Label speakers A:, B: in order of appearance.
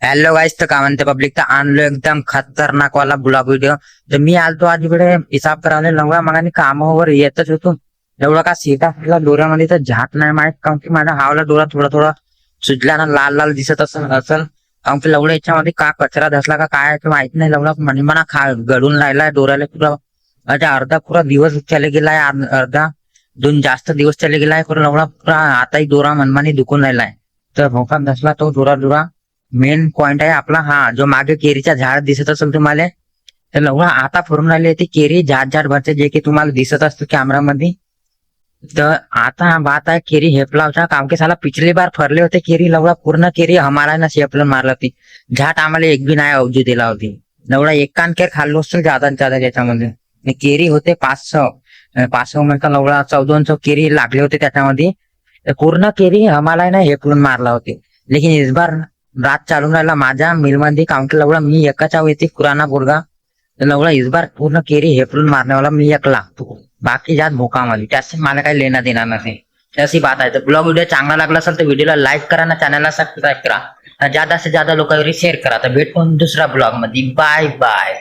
A: Hello गाईस, तर काय म्हणते पब्लिक, तर आणलो एकदम खतरनाक वाला ब्लॉग व्हिडिओ. तर मी आलतो आज इकडे हिसाब करायला लवळा, मग आणि कामावर येतच होतो. एवढा का सीता फुटला डोऱ्यामध्ये तर झाट नाही माहित, कारण की माझ्या हावला डोळा थोडा थोडा सुजला ना, लाल लाल दिसत असल कारण की लवडा याच्यामध्ये का कचरा धसला का काय ते माहित नाही. लवडा म्हणा खा गळून राहिलाय डोऱ्याला पुरा. आता अर्धा पुरा दिवस चले गेलाय, अर्धा दोन जास्त दिवस चले गेलाय पुरा. लवडा पुरा आताही डोरा मनमानी दुखून राहिलाय. तर भोकात धसला तो डोरा डोरा. मेन पॉइंट आहे आपला हा, जो मागे केरीचा झाड दिसत असेल तुम्हाला, तर लवडा आता फरून राहिली ती केरी झाड झाड भरते, जे की तुम्हाला दिसत असतं कॅमेरामध्ये. तर आता बात आहे केरी हेपलावचा, काम के साला पिछली बार फरले होते केरी. लवडा पूर्ण केरी हमारा ना शेपलन मारला होती. झाट आम्हाला एक बी नाही अवजू दिला होती. लवडा एक कान केर खाल्लो असतो ज्यादा ज्यादा त्याच्यामध्ये. केरी होते 500 म्हणजे लवडा 1400 केरी लागले होते त्याच्यामध्ये. तर पूर्ण केरी हमाला ना हेपलून मारला होती. लेकिन इस बार रात चालून राहिला माझ्या मिलमध्ये, काम की लवडा मी एकाचा येते पुराणा पोरगा. तर लवडा इस बार पूर्ण केरी हेपलून मारण्यावाला मी एकला. बाकी जात भोकामध्ये त्याशी मला काही लेणं देणार नाही. तशी बात आहे. तर ब्लॉग व्हिडिओ चांगला लागला असेल तर व्हिडिओला लाईक करा ना, चॅनलला सबस्क्राईब करा, ज्यादा से ज्यादा लोकांवर शेअर करा. तर भेटून दुसऱ्या ब्लॉग मध्ये. Bye bye.